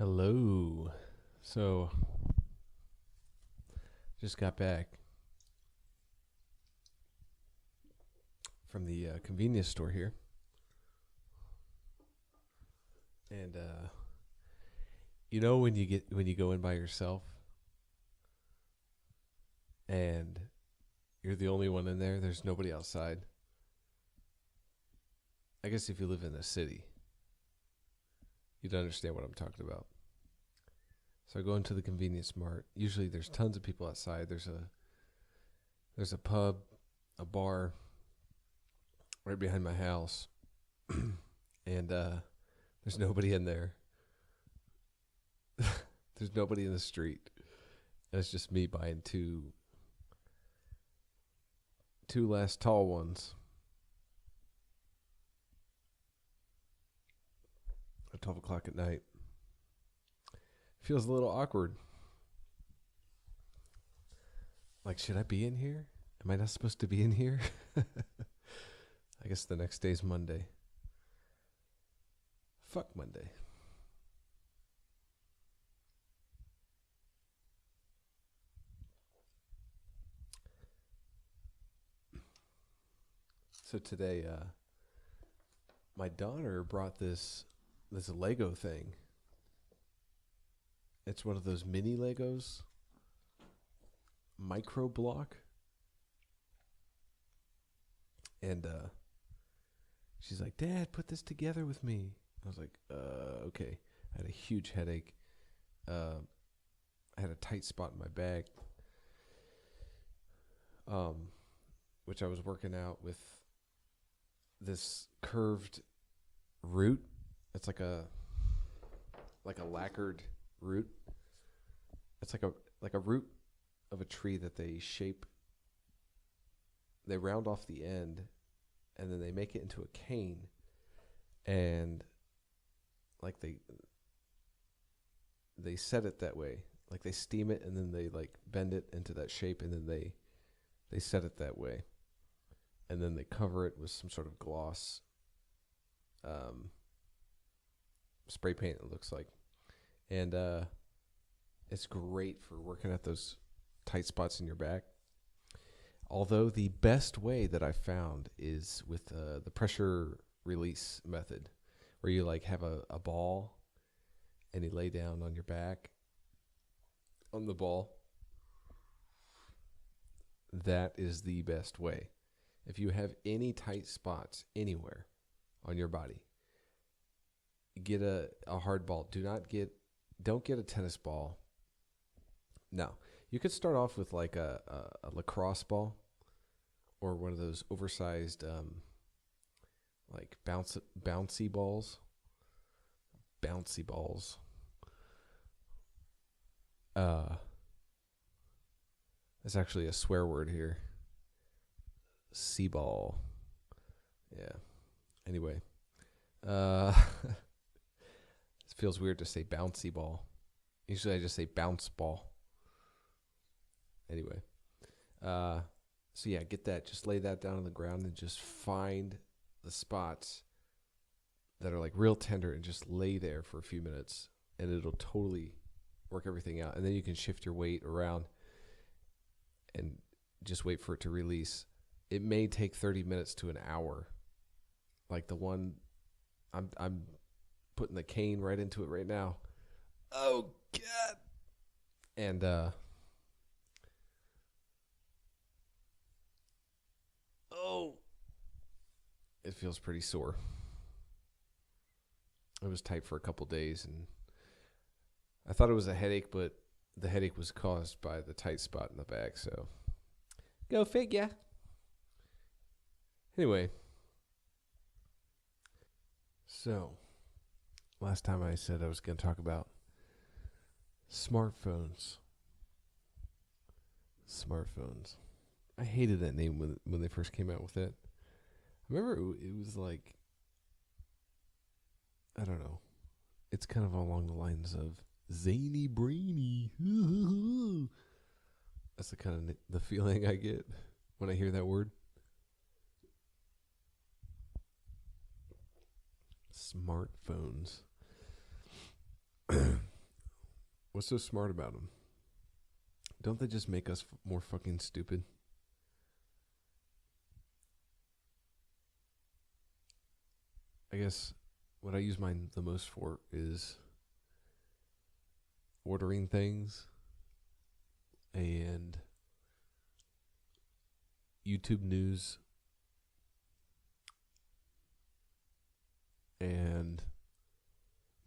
Hello. So, just got back from the convenience store here, and when you go in by yourself, and you're the only one in there. There's nobody outside. I guess if you live in the city, you'd understand what I'm talking about. So I go into the convenience mart. Usually, there's tons of people outside. There's a pub, a bar right behind my house, and there's nobody in there. There's nobody in the street. And it's just me buying two last tall ones at 12 o'clock at night. Feels a little awkward. Like, should I be in here? Am I not supposed to be in here? I guess the next day's Monday. Fuck Monday. So today, my daughter brought this Lego thing. It's one of those mini Legos, micro block, and she's like, "Dad, put this together with me." I was like, "Okay." I had a huge headache. I had a tight spot in my back, which I was working out with this curved root. It's like a lacquered root. It's like a root of a tree that they shape. They round off the end, and then they make it into a cane, and like they set it that way. Like they steam it, and then they like bend it into that shape, and then they set it that way, and then they cover it with some sort of gloss, spray paint. It looks like. And it's great for working at those tight spots in your back. Although the best way that I found is with the pressure release method, where you like have a ball and you lay down on your back on the ball. That is the best way. If you have any tight spots anywhere on your body, get a hard ball. Don't get a tennis ball. No. You could start off with like a lacrosse ball or one of those oversized like bouncy balls. Bouncy balls. That's actually a swear word here. Sea ball. Yeah. Anyway. It feels weird to say bouncy ball. Usually I just say bounce ball. Anyway. So yeah, get that. Just lay that down on the ground and just find the spots that are like real tender and just lay there for a few minutes, and it'll totally work everything out. And then you can shift your weight around and just wait for it to release. It may take 30 minutes to an hour. Like the one I'm putting the cane right into it right now. Oh God. And it feels pretty sore. It was tight for a couple days, and I thought it was a headache, but the headache was caused by the tight spot in the back. So go figure. Anyway, so last time I said I was going to talk about smartphones. Smartphones. I hated that name when they first came out with it. I remember it was like, I don't know. It's kind of along the lines of zany brainy. That's the kind of the feeling I get when I hear that word. Smartphones. What's so smart about them? Don't they just make us more fucking stupid? I guess what I use mine the most for is ordering things and YouTube news and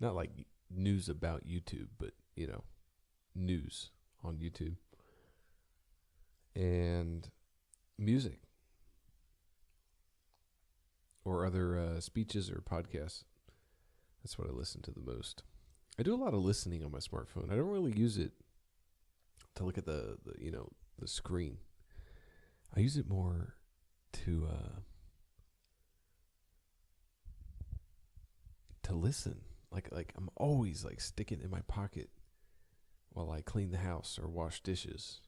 not like news about YouTube, but news on YouTube and music or other speeches or podcasts. That's what I listen to the most. I do a lot of listening on my smartphone. I don't really use it to look at the screen. I use it more to listen. Like I'm always like sticking it in my pocket while I clean the house or wash dishes.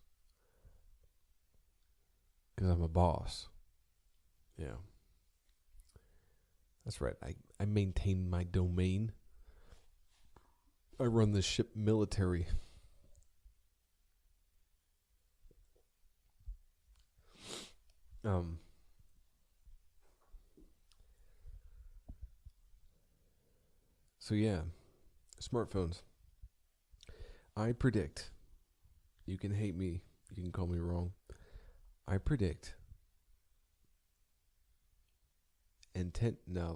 Because I'm a boss. Yeah. That's right. I maintain my domain. I run the ship military. So yeah, smartphones. I predict, you can hate me, you can call me wrong. I predict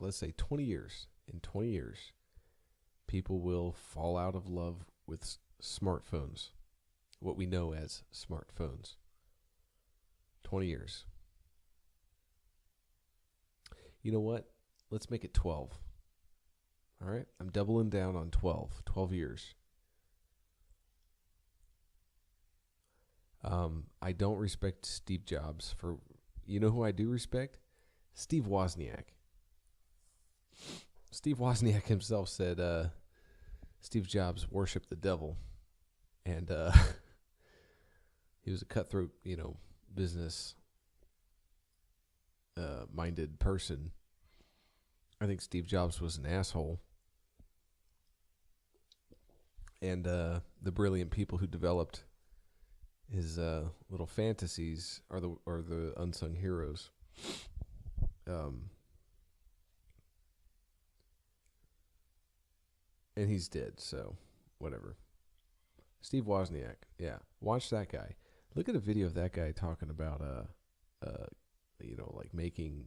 let's say 20 years. In 20 years, people will fall out of love with smartphones. What we know as smartphones. 20 years. You know what? Let's make it 12. All right? I'm doubling down on 12. 12 years. I don't respect Steve Jobs for... You know who I do respect? Steve Wozniak. Steve Wozniak himself said Steve Jobs worshiped the devil. And he was a cutthroat, business minded person. I think Steve Jobs was an asshole. And the brilliant people who developed his little fantasies are the unsung heroes. And he's dead, so whatever. Steve Wozniak, yeah, watch that guy. Look at a video of that guy talking about like making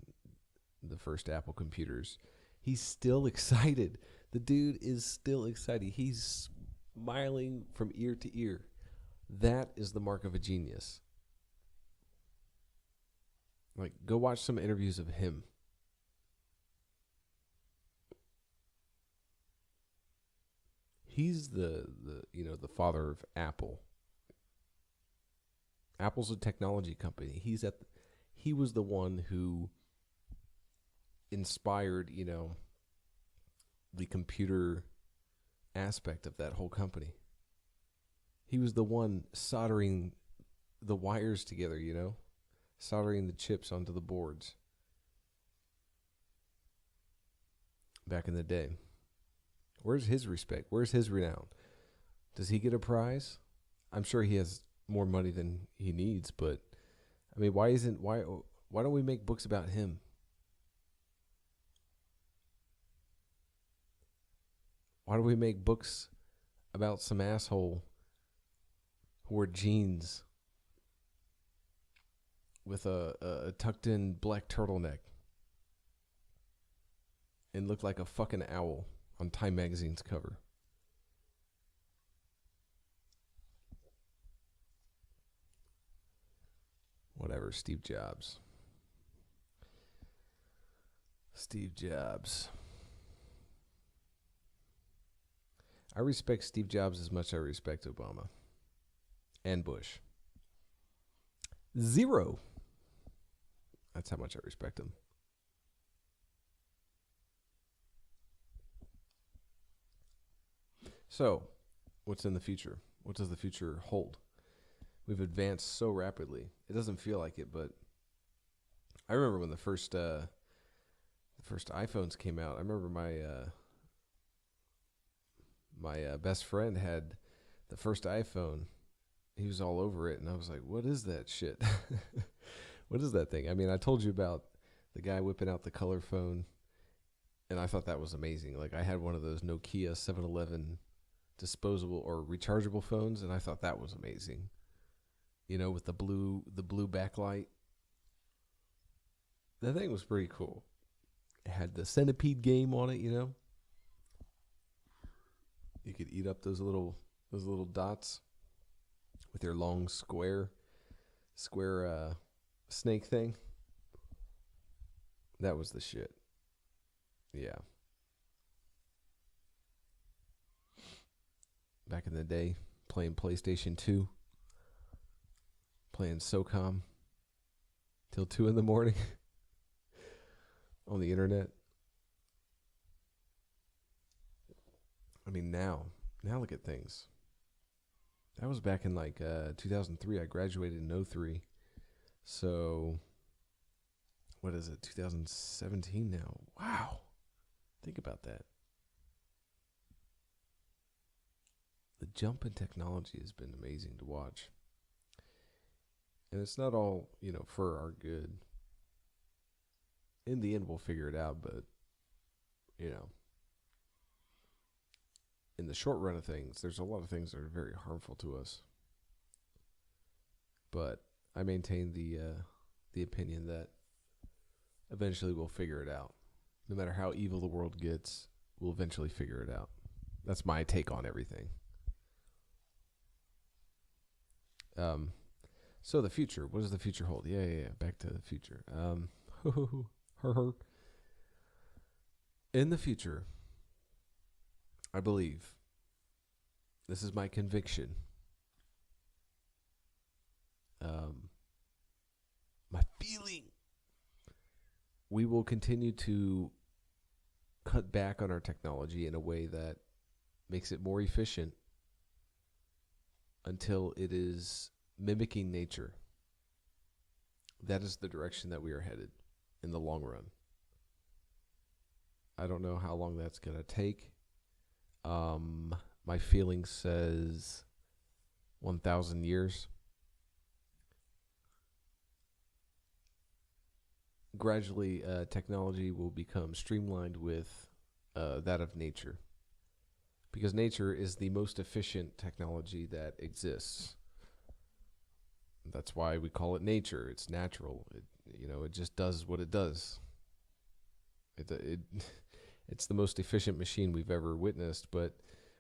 the first Apple computers. He's still excited. The dude is still excited. He's smiling from ear to ear. That is the mark of a genius. Like, go watch some interviews of him. He's the father of Apple. Apple's a technology company. He was the one who inspired, the computer aspect of that whole company. He was the one soldering the wires together, soldering the chips onto the boards back in the day. Where's his respect? Where's his renown? Does he get a prize? I'm sure he has more money than he needs, but I mean, why don't we make books about him? Why do we make books about some asshole who wore jeans with a tucked in black turtleneck and looked like a fucking owl on Time Magazine's cover? Whatever, Steve Jobs. Steve Jobs. I respect Steve Jobs as much as I respect Obama and Bush. 0. That's how much I respect him. So, what's in the future? What does the future hold? We've advanced so rapidly. It doesn't feel like it, but I remember when the first iPhones came out. I remember my best friend had the first iPhone, he was all over it, and I was like, "What is that shit? What is that thing?" I mean, I told you about the guy whipping out the color phone, and I thought that was amazing. Like, I had one of those Nokia 711 disposable or rechargeable phones, and I thought that was amazing. You know, with the blue backlight. That thing was pretty cool. It had the centipede game on it, you know. You could eat up those little dots with your long square snake thing. That was the shit. Yeah. Back in the day, playing PlayStation 2, playing SOCOM till 2 in the morning on the internet. I mean, now look at things. That was back in like 2003. I graduated in 03. So, what is it? 2017 now. Wow. Think about that. The jump in technology has been amazing to watch. And it's not all, for our good. In the end, we'll figure it out, but, in the short run of things, there's a lot of things that are very harmful to us. But I maintain the opinion that eventually we'll figure it out. No matter how evil the world gets, we'll eventually figure it out. That's my take on everything. So the future. What does the future hold? Yeah. Back to the future. In the future, I believe, this is my conviction, my feeling, we will continue to cut back on our technology in a way that makes it more efficient until it is mimicking nature. That is the direction that we are headed in the long run. I don't know how long that's going to take. My feeling says 1,000 years. Gradually, technology will become streamlined with that of nature. Because nature is the most efficient technology that exists. That's why we call it nature. It's natural. It just does what it does. It's the most efficient machine we've ever witnessed, but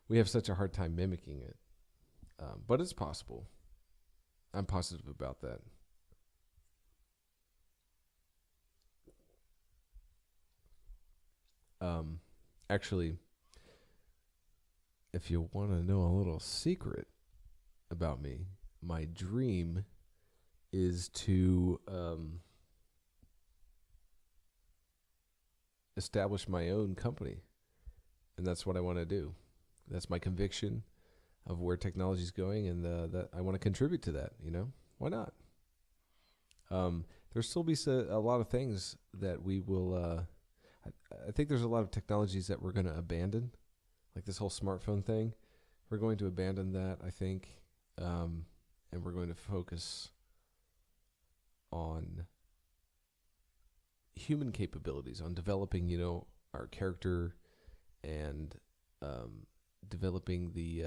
we have such a hard time mimicking it. But it's possible. I'm positive about that. Actually, if you want to know a little secret about me, my dream is to establish my own company. And that's what I want to do. That's my conviction of where technology is going, and that I want to contribute to that. Why not? There'll still be a lot of things that we will. I think there's a lot of technologies that we're going to abandon, like this whole smartphone thing. We're going to abandon that, I think, and we're going to focus on human capabilities, on developing, our character, and developing the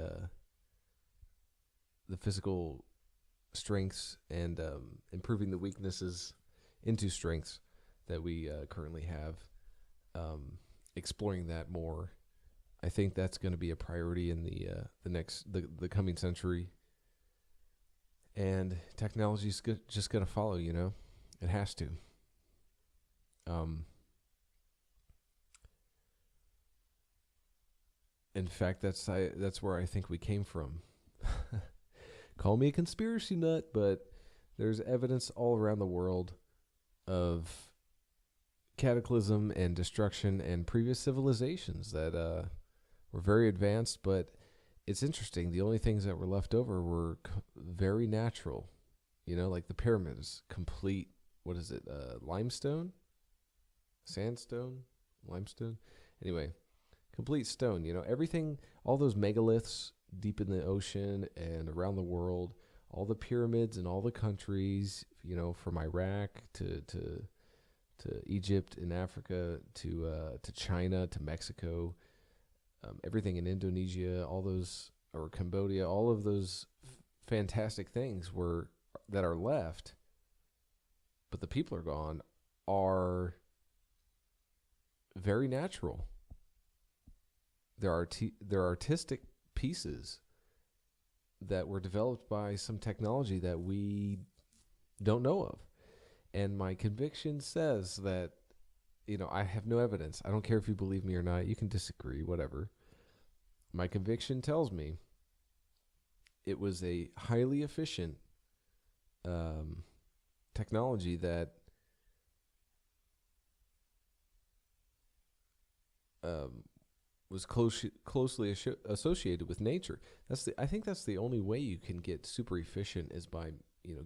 physical strengths, and improving the weaknesses into strengths that we currently have. Exploring that more. I think that's going to be a priority in the coming century. And technology is just going to follow. It has to. In fact, that's where I think we came from. Call me a conspiracy nut, but there's evidence all around the world of cataclysm and destruction and previous civilizations that were very advanced, but it's interesting. The only things that were left over were very natural, like the pyramids, complete, what is it, limestone? Sandstone? Limestone? Anyway, complete stone, everything, all those megaliths deep in the ocean and around the world, all the pyramids in all the countries, from Iraq to Egypt in Africa to China to Mexico, everything in Indonesia, all those, or Cambodia, all of those fantastic things that are left, but the people are gone, are very natural. They're artistic pieces that were developed by some technology that we don't know of. And my conviction says that, I have no evidence. I don't care if you believe me or not. You can disagree, whatever. My conviction tells me it was a highly efficient technology that was closely associated with nature. I think that's the only way you can get super efficient, is by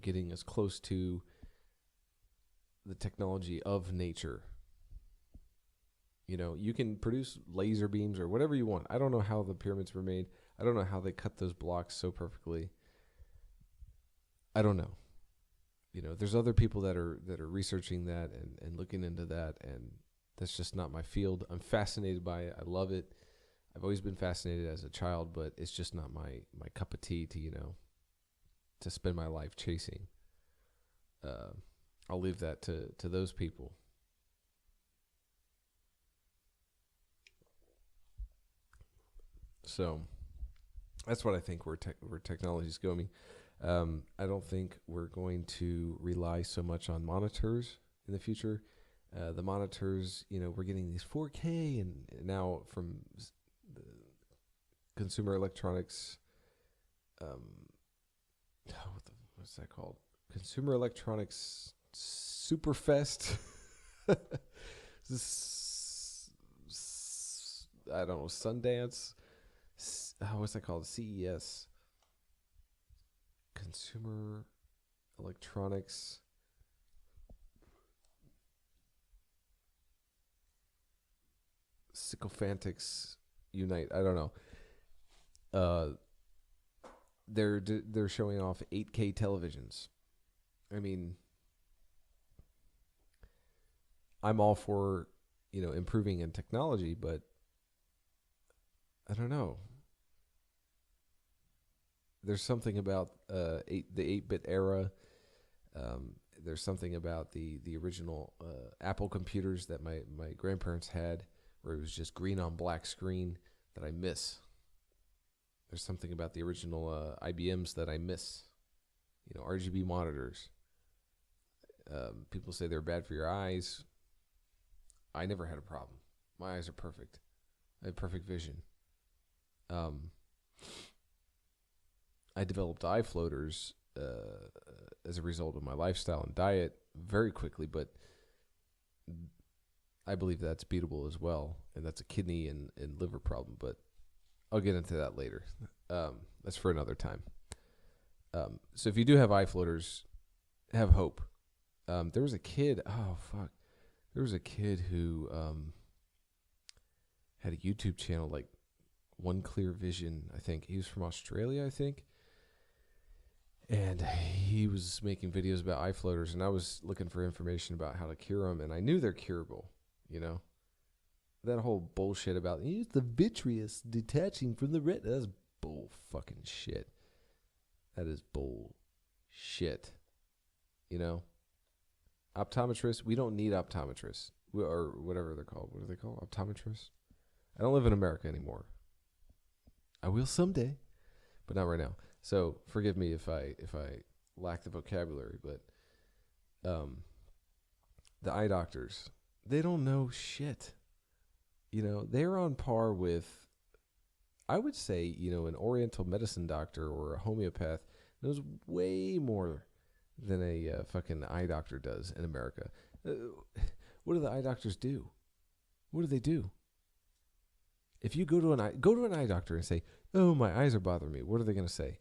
getting as close to the technology of nature. You can produce laser beams or whatever you want. I don't know how the pyramids were made. I don't know how they cut those blocks so perfectly. I don't know. There's other people that are researching that and looking into that, and that's just not my field. I'm fascinated by it. I love it. I've always been fascinated as a child, but it's just not my cup of tea to spend my life chasing. I'll leave that to those people. So that's what I think where technology is going. I don't think we're going to rely so much on monitors in the future. The monitors, we're getting these 4K, and now from the consumer electronics, what's that called? Consumer Electronics Superfest. I don't know, Sundance. What's that called? CES. Consumer Electronics Sycophantics Unite. I don't know. They're showing off 8K televisions. I mean, I'm all for improving in technology, but I don't know. There's something about the 8-bit era. There's something about the original Apple computers that my grandparents had, where it was just green on black screen, that I miss. There's something about the original IBMs that I miss. RGB monitors. People say they're bad for your eyes. I never had a problem. My eyes are perfect. I have perfect vision. I developed eye floaters as a result of my lifestyle and diet very quickly, but I believe that's beatable as well, and that's a kidney and liver problem, but I'll get into that later. That's for another time. So if you do have eye floaters, have hope. There was a kid, there was a kid who had a YouTube channel, like One Clear Vision, I think. He was from Australia, I think. And he was making videos about eye floaters, and I was looking for information about how to cure them, and I knew they're curable, That whole bullshit about use the vitreous detaching from the retina. That's bull fucking shit. That is bull shit. Optometrists, we don't need optometrists. Or whatever they're called. What are they called? Optometrists? I don't live in America anymore. I will someday, but not right now. So forgive me if I lack the vocabulary, but the eye doctors, they don't know shit. They're on par with, I would say, an oriental medicine doctor or a homeopath knows way more than a fucking eye doctor does in America. What do the eye doctors do? What do they do? If you go to an eye doctor and say, "Oh, my eyes are bothering me," what are they going to say?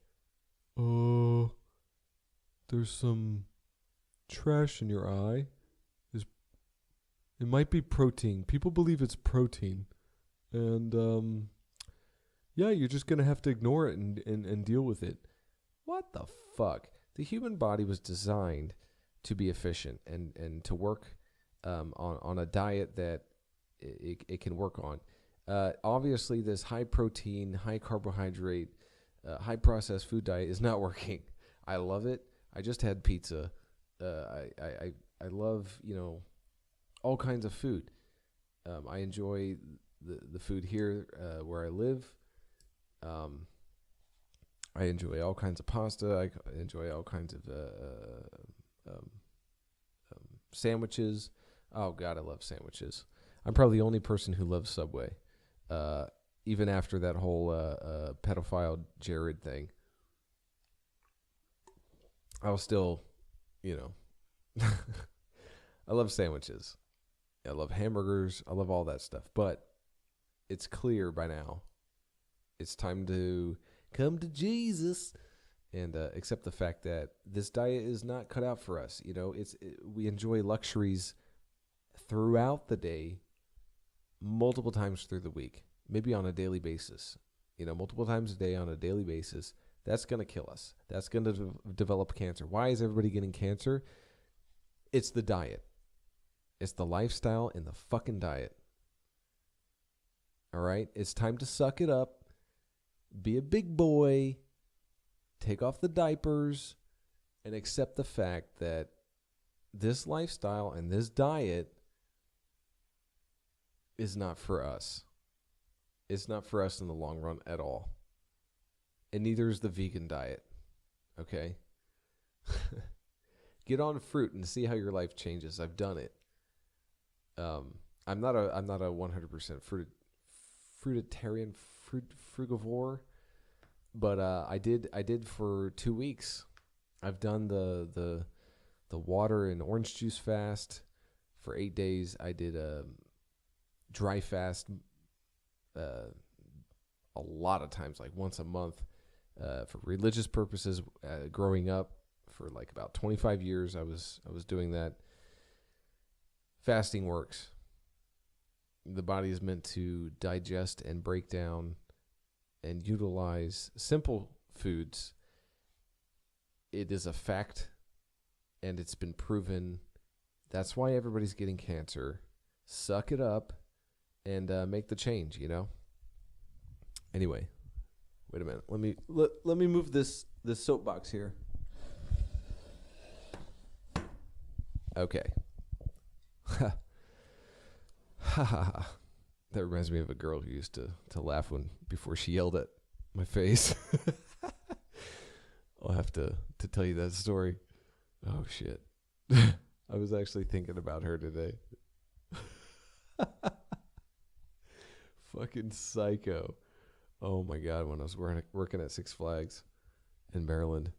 There's some trash in your eye. It might be protein. People believe it's protein. And, yeah, you're just gonna have to ignore it and deal with it. What the fuck? The human body was designed to be efficient and to work on a diet that it can work on. Obviously, this high protein, high carbohydrate, high processed food diet is not working. I love it. I just had pizza. I love, all kinds of food. I enjoy the food here where I live. I enjoy all kinds of pasta. I enjoy all kinds of um, sandwiches. Oh God, I love sandwiches. I'm probably the only person who loves Subway. Even after that whole pedophile Jared thing, I'll still, I love sandwiches. I love hamburgers. I love all that stuff. But it's clear by now. It's time to come to Jesus and accept the fact that this diet is not cut out for us. We enjoy luxuries throughout the day, multiple times through the week, maybe on a daily basis. Multiple times a day on a daily basis. That's going to kill us. That's going to develop cancer. Why is everybody getting cancer? It's the diet. It's the lifestyle and the fucking diet. All right? It's time to suck it up. Be a big boy. Take off the diapers and accept the fact that this lifestyle and this diet is not for us. It's not for us in the long run at all. And neither is the vegan diet. Okay? Get on fruit and see how your life changes. I've done it. I'm not a 100% fruitarian, frugivore, but I did for 2 weeks. I've done the water and orange juice fast for 8 days. I did a dry fast a lot of times, like once a month, for religious purposes. Growing up for like about 25 years, I was doing that. Fasting works. The body is meant to digest and break down and utilize simple foods. It is a fact, and it's been proven. That's why everybody's getting cancer. Suck it up and make the change, Anyway, wait a minute. Let me move this soapbox here. Okay. That reminds me of a girl who used to laugh before she yelled at my face. I'll have to tell you that story. Oh shit. I was actually thinking about her today. Fucking psycho. Oh my God, when I was working at Six Flags in Maryland.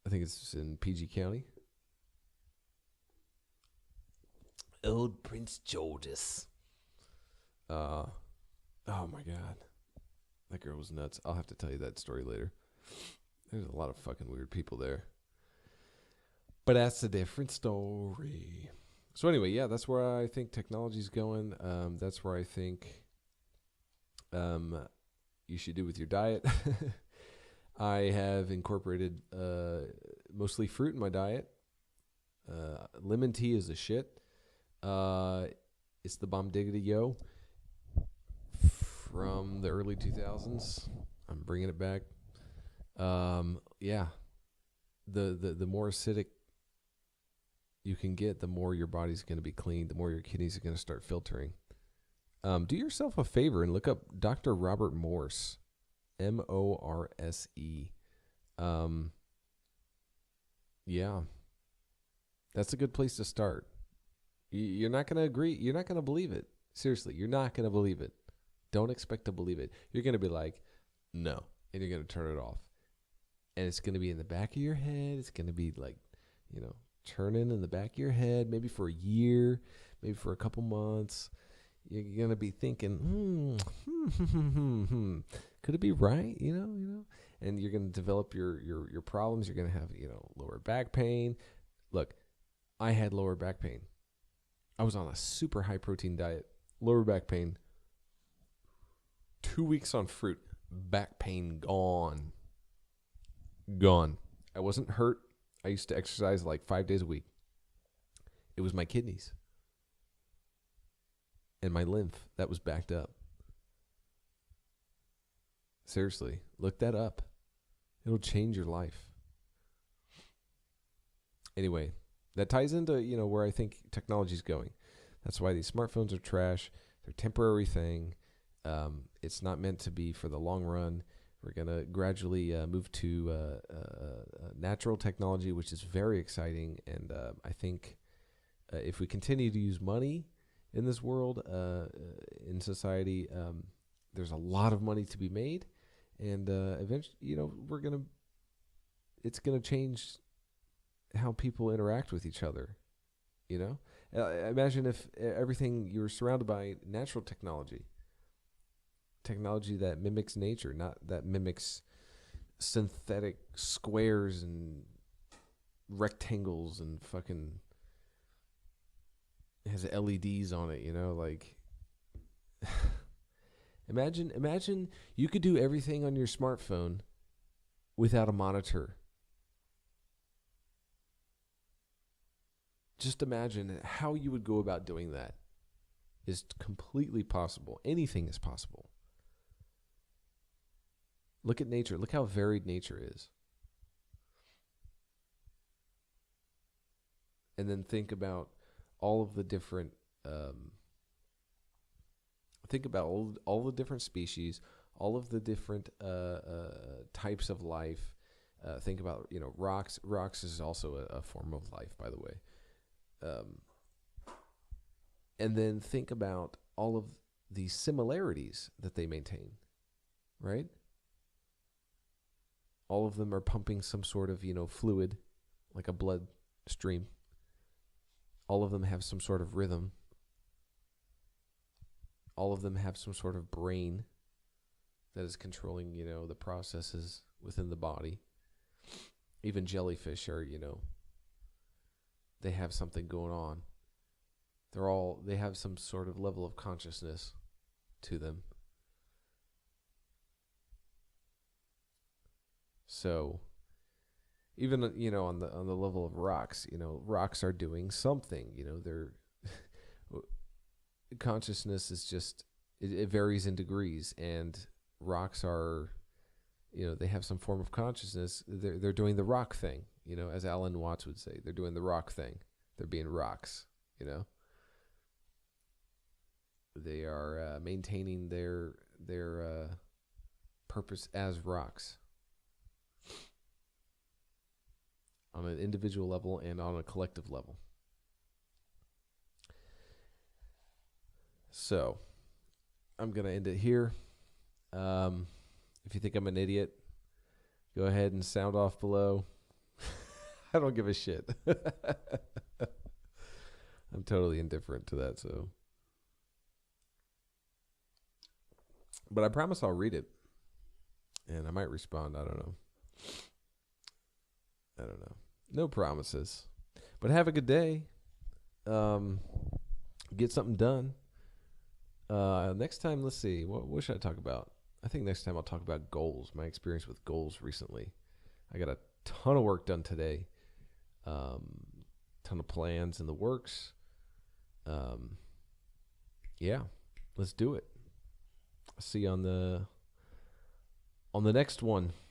I think it's in PG County. Old Prince George's. Oh my God. That girl was nuts. I'll have to tell you that story later. There's a lot of fucking weird people there. But that's a different story. So anyway, yeah, that's where I think technology's going. That's where I think you should do with your diet. I have incorporated mostly fruit in my diet. Lemon tea is a shit. It's the Bomb Diggity Yo from the early 2000s. I'm bringing it back. Yeah. The more acidic you can get, the more your body's going to be clean, the more your kidneys are going to start filtering. Do yourself a favor and look up Dr. Robert Morse, Morse. Yeah. That's a good place to start. You're not going to agree. You're not going to believe it. Seriously, you're not going to believe it. Don't expect to believe it. You're going to be like, no. And you're going to turn it off. And it's going to be in the back of your head. It's going to be like, turning in the back of your head, maybe for a year, maybe for a couple months. You're going to be thinking, could it be right? And you're going to develop your problems. You're going to have, lower back pain. Look, I had lower back pain. I was on a super high protein diet, lower back pain. 2 weeks on fruit, back pain gone. Gone. I wasn't hurt. I used to exercise like 5 days a week. It was my kidneys and my lymph that was backed up. Seriously, look that up. It'll change your life. Anyway, that ties into, where I think technology's going. That's why these smartphones are trash. They're a temporary thing. It's not meant to be for the long run. We're going to gradually move to natural technology, which is very exciting. And I think if we continue to use money in this world, in society, there's a lot of money to be made. And eventually, it's going to change how people interact with each other. Imagine if everything you were surrounded by natural technology that mimics nature, not that mimics synthetic squares and rectangles and fucking has LEDs on it, like imagine you could do everything on your smartphone without a monitor. Just imagine how you would go about doing that. Is completely possible. Anything is possible. Look at nature. Look how varied nature is. And then think about all of the different all the different species, all of the different types of life. Think about, rocks. Rocks is also a form of life, by the way. And then think about all of the similarities that they maintain, right? All of them are pumping some sort of, fluid, like a blood stream. All of them have some sort of rhythm. All of them have some sort of brain that is controlling, the processes within the body. Even jellyfish are, they have something going on. They have some sort of level of consciousness to them. So even, on the level of rocks, rocks are doing something, their consciousness is just, it varies in degrees, and rocks are, they have some form of consciousness. They're doing the rock thing, as Alan Watts would say. They're doing the rock thing. They're being rocks, They are maintaining their purpose as rocks on an individual level and on a collective level. So I'm going to end it here. If you think I'm an idiot, go ahead and sound off below. I don't give a shit. I'm totally indifferent to that, so. But I promise I'll read it. And I might respond. I don't know. No promises. But have a good day. Get something done. Next time, let's see. What should I talk about? I think next time I'll talk about goals. My experience with goals recently. I got a ton of work done today. Ton of plans in the works. Yeah, let's do it. See you on the next one.